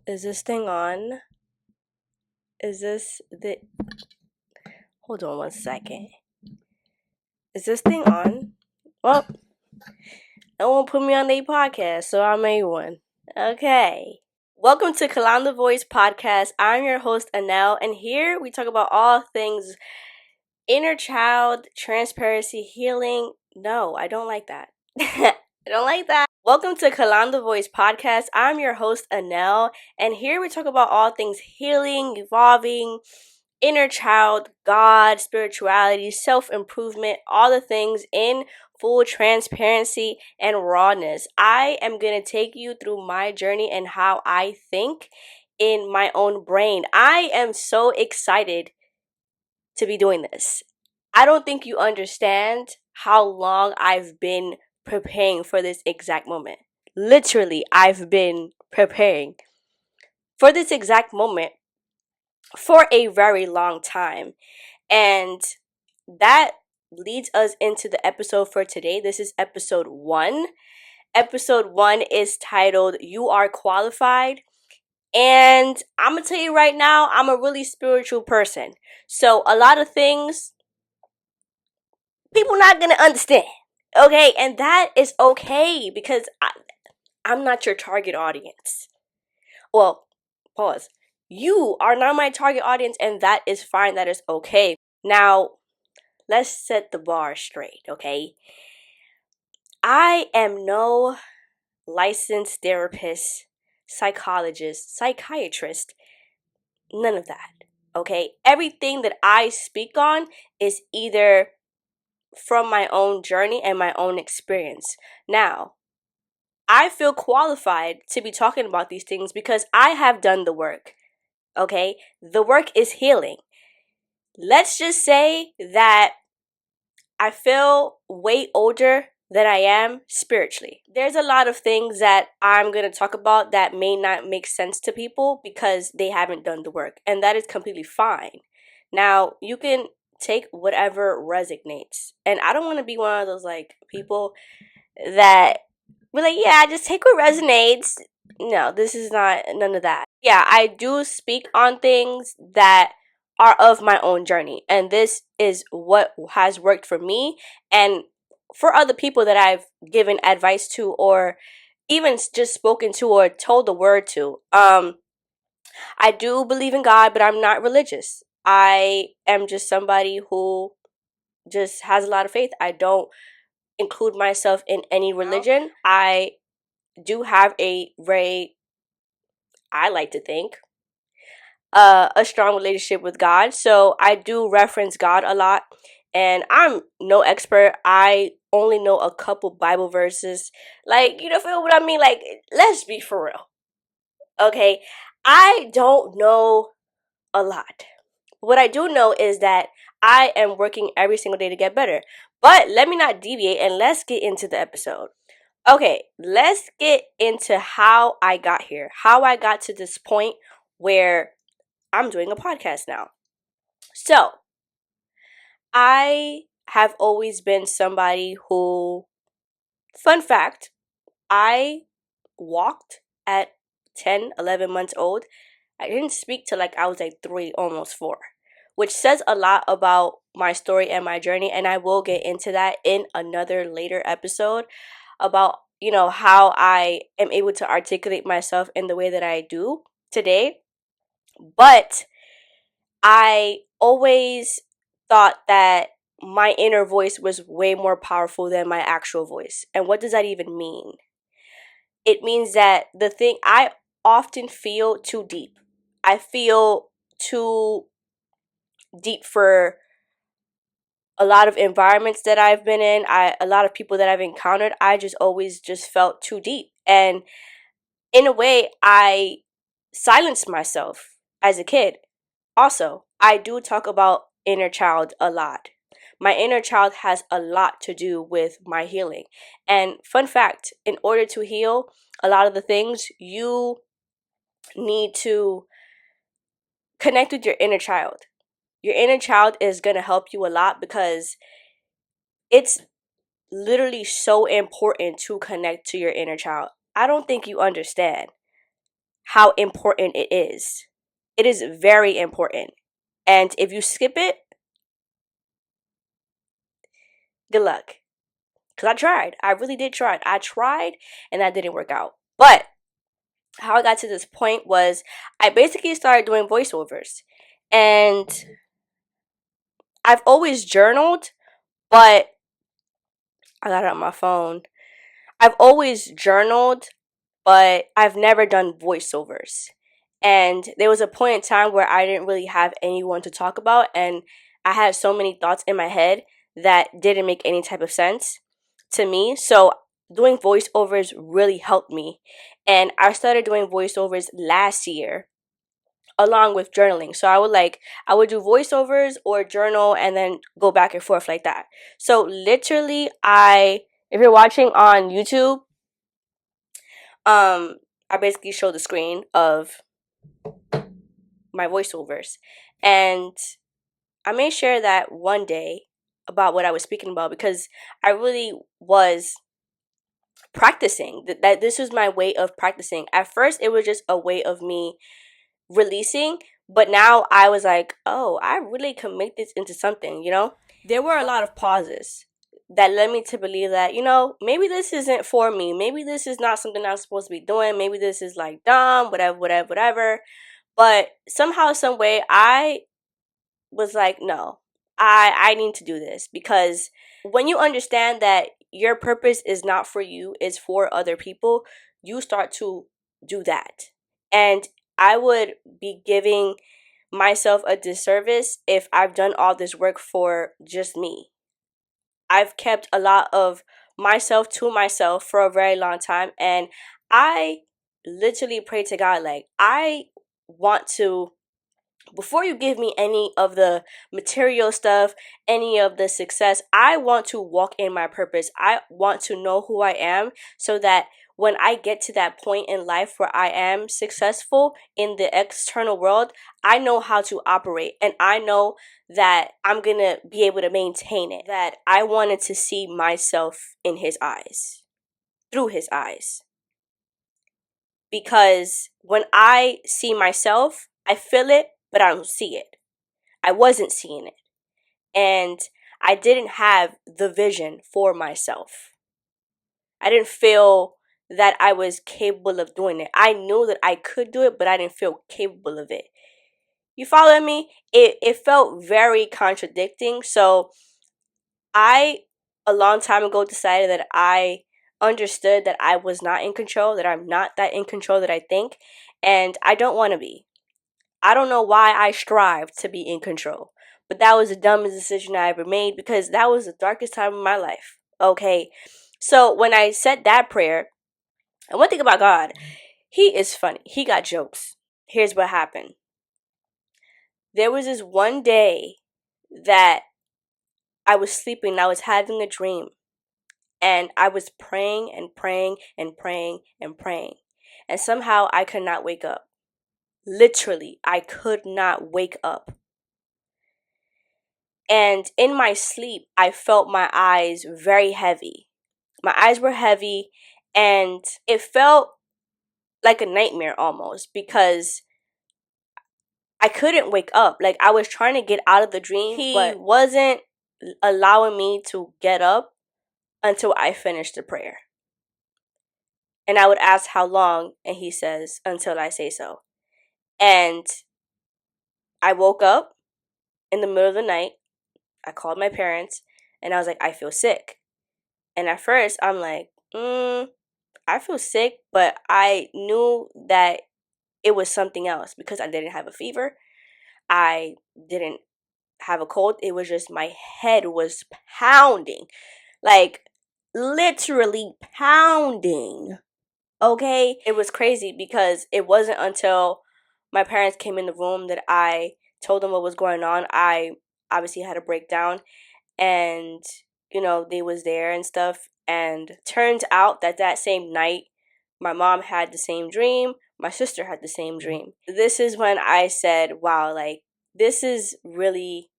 Is this thing on? Is this the. Hold on 1 second. Is this thing on? Well, no one put me on their podcast, so I made one. Okay. Welcome to Kalanda Voice Podcast. I'm your host, Anel, and here we talk about all things inner child, transparency, healing. No, I don't like that. I don't like that. Welcome to Kalanda Voice Podcast. I'm your host, Anel, and here we talk about all things healing, evolving, inner child, God, spirituality, self-improvement, all the things in full transparency and rawness. I am going to take you through my journey and how I think in my own brain. I am so excited to be doing this. I don't think you understand how long I've been preparing for this exact moment. Literally, I've been preparing for this exact moment for a very long time. And that leads us into the episode for today. This is episode 1. Episode 1 is titled You Are Qualified. And I'm going to tell you right now, I'm a really spiritual person. So a lot of things people not going to understand. Okay? And that is okay because I'm not your target audience. Well, pause. You are not my target audience, and that is fine. That is okay. Now, let's set the bar straight, okay? I am no licensed therapist, psychologist, psychiatrist, none of that, okay? Everything that I speak on is either from my own journey and my own experience. Now, I feel qualified to be talking about these things because I have done the work, okay? The work is healing. Let's just say that I feel way older than I am spiritually. There's a lot of things that I'm going to talk about that may not make sense to people because they haven't done the work, and that is completely fine. Now, you can take whatever resonates. And I don't want to be one of those like people that be like, yeah, just take what resonates. No, this is not none of that. Yeah, I do speak on things that are of my own journey, and this is what has worked for me and for other people that I've given advice to or even just spoken to or told the word to. I do believe in God, but I'm not religious. I am just somebody who just has a lot of faith. I don't include myself in any religion. I do have a very, I like to think, a strong relationship with God. So I do reference God a lot. And I'm no expert. I only know a couple Bible verses. Like, you know, feel what I mean? Like, let's be for real. Okay? I don't know a lot. What I do know is that I am working every single day to get better. But let me not deviate and let's get into the episode. Okay, let's get into how I got here. How I got to this point where I'm doing a podcast now. So, I have always been somebody who, fun fact, I walked at 10, 11 months old. I didn't speak till like I was like 3, almost 4, which says a lot about my story and my journey. And I will get into that in another later episode about, you know, how I am able to articulate myself in the way that I do today. But I always thought that my inner voice was way more powerful than my actual voice. And what does that even mean? It means that I often feel too deep. I feel too deep for a lot of environments that I've been in. A lot of people that I've encountered. I just always just felt too deep. And in a way, I silenced myself as a kid. Also, I do talk about inner child a lot. My inner child has a lot to do with my healing. And fun fact, in order to heal a lot of the things, you need to connect with your inner child. Your inner child is going to help you a lot because it's literally so important to connect to your inner child. I don't think you understand. how important it is. It is very important. And if you skip it, good luck. Because I tried. I really did try. I tried and that didn't work out. But how I got to this point was I basically started doing voiceovers. And I've always journaled, but I got it on my phone. I've always journaled, but I've never done voiceovers. And there was a point in time where I didn't really have anyone to talk about, and I had so many thoughts in my head that didn't make any type of sense to me. So doing voiceovers really helped me. And I started doing voiceovers last year along with journaling. So I would do voiceovers or journal and then go back and forth like that. So literally if you're watching on YouTube, I basically show the screen of my voiceovers. And I may share that one day about what I was speaking about because I really was practicing. That this was my way of practicing. At first, it was just a way of me releasing, but now I was like, oh, I really can make this into something, you know? There were a lot of pauses that led me to believe that, you know, maybe this isn't for me. Maybe this is not something I'm supposed to be doing. Maybe this is like dumb, whatever. But somehow, some way, I was like, no, I need to do this because when you understand that your purpose is not for you, it's for other people, you start to do that. And I would be giving myself a disservice if I've done all this work for just me. I've kept a lot of myself to myself for a very long time, and I literally pray to God, like, I want to, before you give me any of the material stuff, any of the success, I want to walk in my purpose. I want to know who I am so that when I get to that point in life where I am successful in the external world, I know how to operate and I know that I'm going to be able to maintain it. That I wanted to see myself in his eyes, through his eyes. Because when I see myself, I feel it, but I don't see it. I wasn't seeing it. And I didn't have the vision for myself. I didn't feel that I was capable of doing it. I knew that I could do it, but I didn't feel capable of it. You follow me? It felt very contradicting. So I, a long time ago, decided that I understood that I was not in control, that I'm not that in control that I think, and I don't want to be. I don't know why I strive to be in control, but that was the dumbest decision I ever made because that was the darkest time of my life. Okay, so when I said that prayer, and one thing about God, He is funny. He got jokes. Here's what happened. There was this one day that I was sleeping and I was having a dream. And I was praying and praying and praying and praying. And somehow I could not wake up. Literally, I could not wake up. And in my sleep, I felt my eyes very heavy. My eyes were heavy and it felt like a nightmare almost because I couldn't wake up. Like I was trying to get out of the dream, but wasn't allowing me to get up until I finished the prayer. And I would ask how long, and he says, until I say so. And I woke up in the middle of the night. I called my parents, and I was like, I feel sick. And at first, I'm like, I feel sick, but I knew that it was something else because I didn't have a fever. I didn't have a cold. It was just my head was pounding. Like, literally pounding. Okay? It was crazy because it wasn't until my parents came in the room that I told them what was going on. I obviously had a breakdown and, you know, they was there and stuff. And turns out that that same night, my mom had the same dream. My sister had the same dream. This is when I said, wow, like, this is really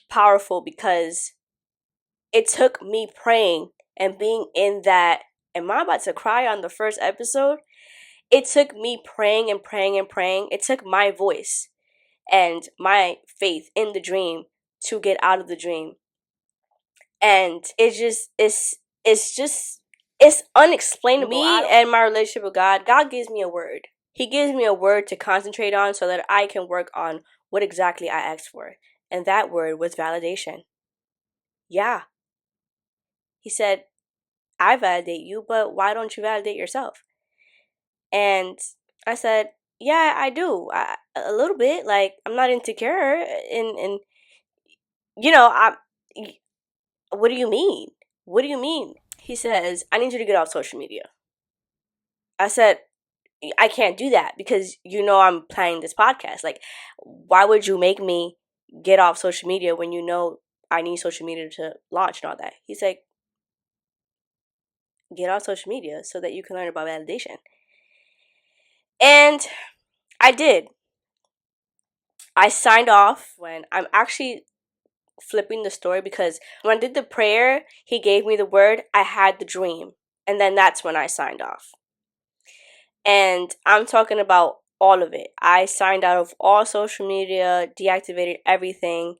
powerful because it took me praying and being in that. Am I about to cry on the first episode? it took me praying and praying and praying. It took my voice and my faith in the dream to get out of the dream. And it's unexplainable. Me and my relationship with God gives me a word. He gives me a word to concentrate on so that I can work on what exactly I asked for. And that word was validation. Yeah. He said, I validate you, but why don't you validate yourself? And I said, yeah, I do. A little bit. Like, I'm not insecure. And what do you mean? What do you mean? He says, I need you to get off social media. I said, I can't do that because I'm planning this podcast. Like, why would you make me get off social media when you know I need social media to launch and all that? He's like, get off social media so that you can learn about validation. And I did. I signed off when I'm actually flipping the story, because when I did the prayer, he gave me the word, I had the dream. And then that's when I signed off. And I'm talking about all of it. I signed out of all social media, deactivated everything,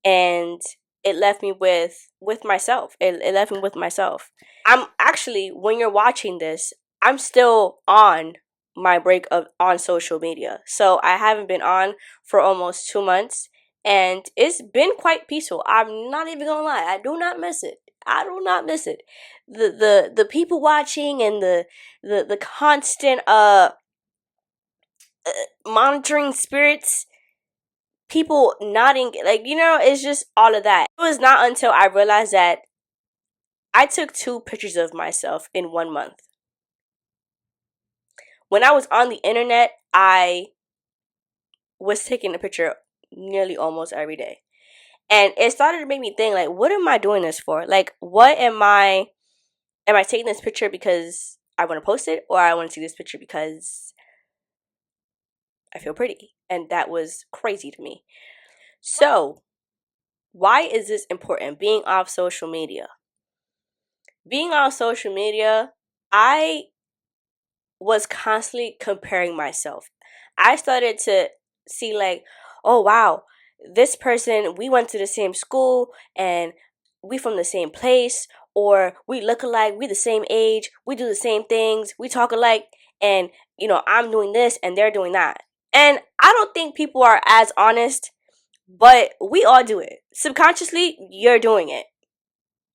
and it left me with myself. It left me with myself. I'm actually, when you're watching this, I'm still on my break on social media. So I haven't been on for almost 2 months, and it's been quite peaceful. I'm not even gonna lie. I do not miss it. I do not miss it. The people watching and the constant monitoring spirits, people nodding, like, it's just all of that. It was not until I realized that I took 2 pictures of myself in 1 month. When I was on the internet, I was taking a picture nearly almost every day. And it started to make me think, like, what am I doing this for? Like, what am I taking this picture because I want to post it, or I want to see this picture because I feel pretty? And that was crazy to me. So, why is this important? Being off social media. Being on social media, I was constantly comparing myself. I started to see, like, oh wow, this person, we went to the same school and we from the same place, or we look alike, we the same age, we do the same things, we talk alike, and I'm doing this and they're doing that. And I don't think people are as honest, but we all do it. Subconsciously, you're doing it.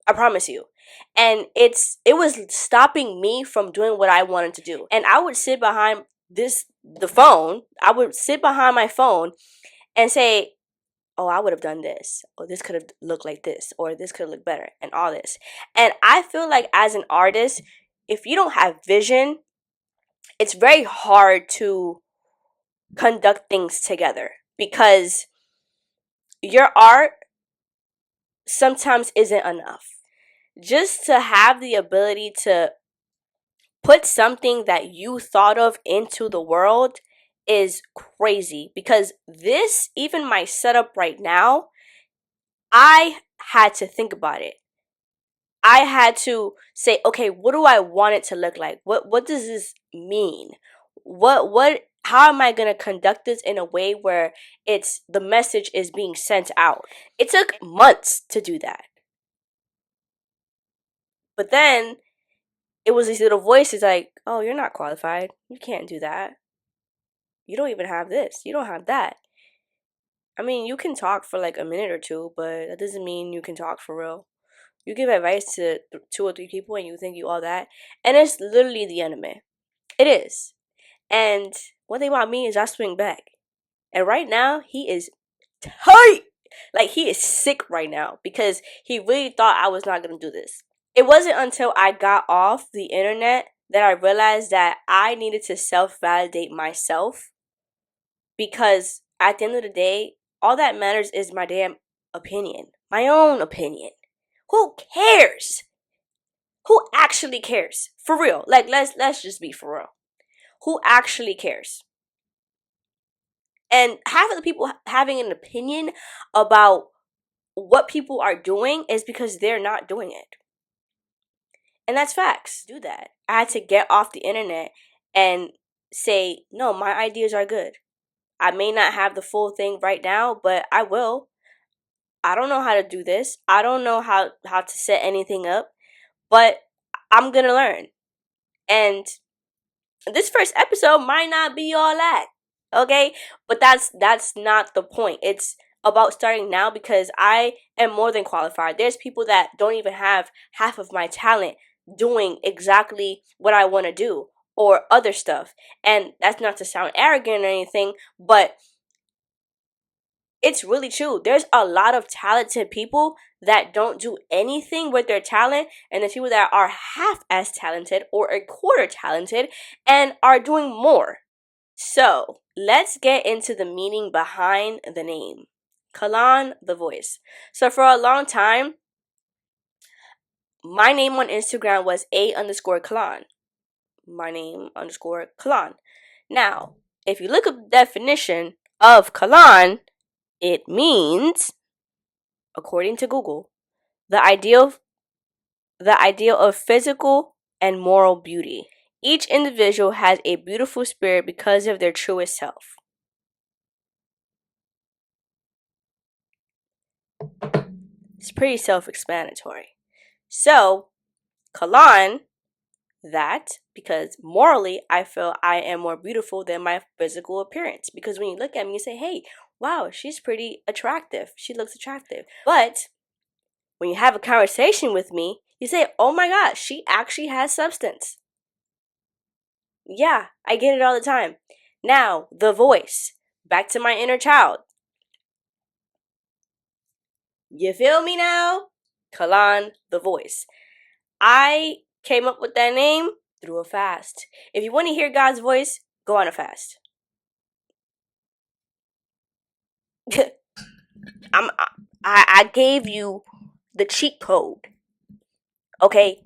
I promise you. And it was stopping me from doing what I wanted to do. And I would sit behind the phone. I would sit behind my phone and say, oh, I would have done this, or this could have looked like this, or this could have looked better, and all this. And I feel like as an artist, if you don't have vision, it's very hard to conduct things together, because your art sometimes isn't enough. Just to have the ability to put something that you thought of into the world is crazy, because even my setup right now, I had to think about it. I had to say, okay, what do I want it to look like? What does this mean? How am I going to conduct this in a way where the message is being sent out? It took months to do that. But then it was these little voices like, oh, you're not qualified. You can't do that. You don't even have this. You don't have that. I mean, you can talk for like a minute or two, but that doesn't mean you can talk for real. You give advice to 2 or 3 people and you think you all that. And it's literally the enemy. It is. And one thing about me is I swing back. And right now, he is tight. Like, he is sick right now because he really thought I was not going to do this. It wasn't until I got off the internet that I realized that I needed to self-validate myself, because at the end of the day, all that matters is my damn opinion. My own opinion. Who cares? Who actually cares? For real. Like, let's just be for real. Who actually cares? And half of the people having an opinion about what people are doing is because they're not doing it. And that's facts. Do that. I had to get off the internet and say, no, my ideas are good. I may not have the full thing right now, but I will. I don't know how to do this. I don't know how to set anything up, but I'm going to learn. And this first episode might not be all that. Okay? But that's not the point. It's about starting now because I am more than qualified. There's people that don't even have half of my talent doing exactly what I want to do or other stuff. And that's not to sound arrogant or anything, but it's really true. There's a lot of talented people that don't do anything with their talent, and there's people that are half as talented or a quarter talented and are doing more. So, let's get into the meaning behind the name. Kalan the Voice. So, for a long time, my name on Instagram was A_Kalan. My name _ Kalan. Now, if you look up the definition of Kalan, it means, according to Google, the ideal of physical and moral beauty. Each individual has a beautiful spirit because of their truest self. It's pretty self-explanatory. So, Kalan, that, because morally I feel I am more beautiful than my physical appearance. Because when you look at me, you say, hey, wow, she's pretty attractive. She looks attractive. But when you have a conversation with me, you say, oh my gosh, she actually has substance. Yeah, I get it all the time. Now, the voice. Back to my inner child. You feel me now? Kalan the Voice. I came up with that name through a fast. If you want to hear God's voice, go on a fast. I gave you the cheat code. Okay?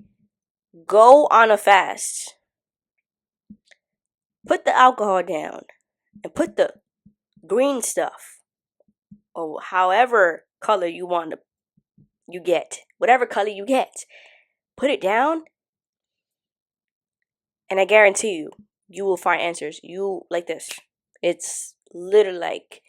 Go on a fast. Put the alcohol down and put the green stuff or however color you want to you get. Whatever color you get. Put it down. And I guarantee you, you will find answers. You like this. It's literally like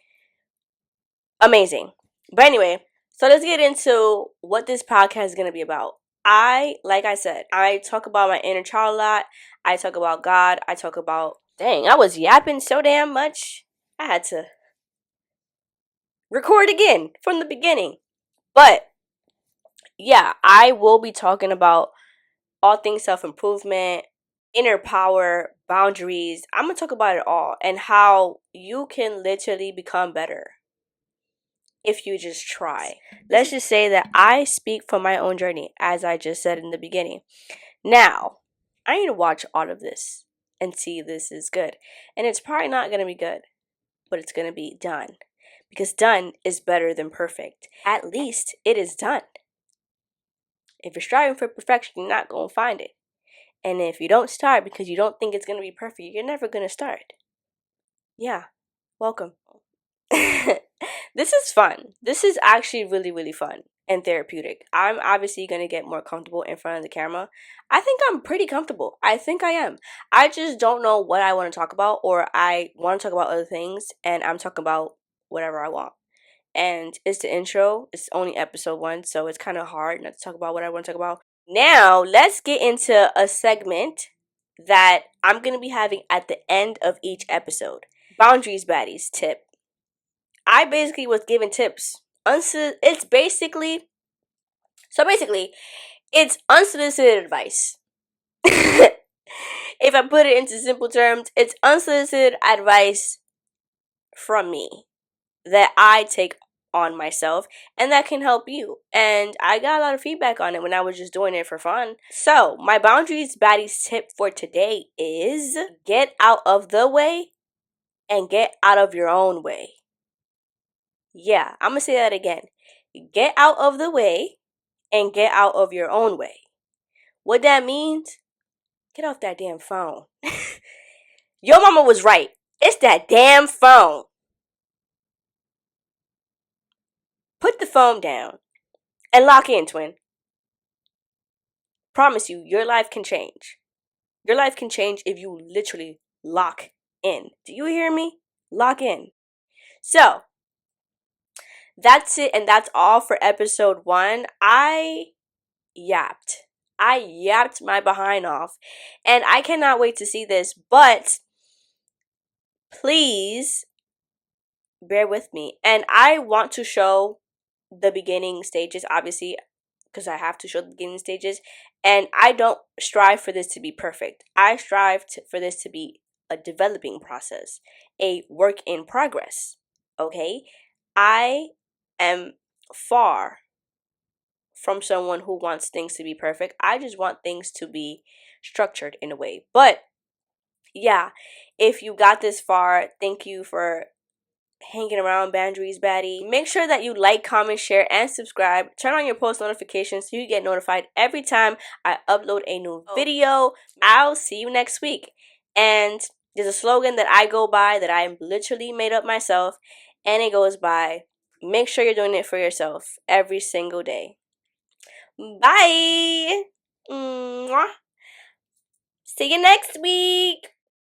amazing. But anyway, so let's get into what this podcast is going to be about. Like I said, I talk about my inner child a lot. I talk about God. I talk about, dang, I was yapping so damn much. I had to record again from the beginning. But yeah, I will be talking about all things self-improvement, inner power, boundaries. I'm going to talk about it all and how you can literally become better if you just try. Let's just say that I speak from my own journey, as I just said in the beginning. Now, I need to watch all of this and see if this is good. And it's probably not going to be good, but it's going to be done. Because done is better than perfect. At least it is done. If you're striving for perfection, you're not going to find it. And if you don't start because you don't think it's going to be perfect, you're never going to start. Yeah, welcome. This is fun. This is actually really, really fun and therapeutic. I'm obviously going to get more comfortable in front of the camera. I think I'm pretty comfortable. I think I am. I just don't know what I want to talk about, or I want to talk about other things, and I'm talking about whatever I want. And it's the intro. It's only episode 1, so it's kind of hard not to talk about what I want to talk about. Now, let's get into a segment that I'm going to be having at the end of each episode. Boundaries Baddies tip. I basically was given tips. It's basically unsolicited advice. If I put it into simple terms, it's unsolicited advice from me that I take on myself and that can help you. And I got a lot of feedback on it when I was just doing it for fun. So, my Boundaries Baddies tip for today is get out of the way and get out of your own way. Yeah, I'm going to say that again. Get out of the way and get out of your own way. What that means, get off that damn phone. Your mama was right. It's that damn phone. Put the phone down and lock in, twin. Promise you, your life can change. Your life can change if you literally lock in. Do you hear me? Lock in. So, that's it, and that's all for episode 1. I yapped. I yapped my behind off, and I cannot wait to see this, but please bear with me. And I want to show the beginning stages, obviously, because I have to show the beginning stages. And I don't strive for this to be perfect. I strive for this to be a developing process, a work in progress. Okay? I am far from someone who wants things to be perfect. I just want things to be structured in a way. But yeah, if you got this far, thank you for hanging around Boundaries Baddies. Make sure that you like, comment, share, and subscribe. Turn on your post notifications so you get notified every time I upload a new video. I'll see you next week. And there's a slogan that I go by that I literally made up myself, and it goes by, make sure you're doing it for yourself every single day. Bye! Mwah. See you next week!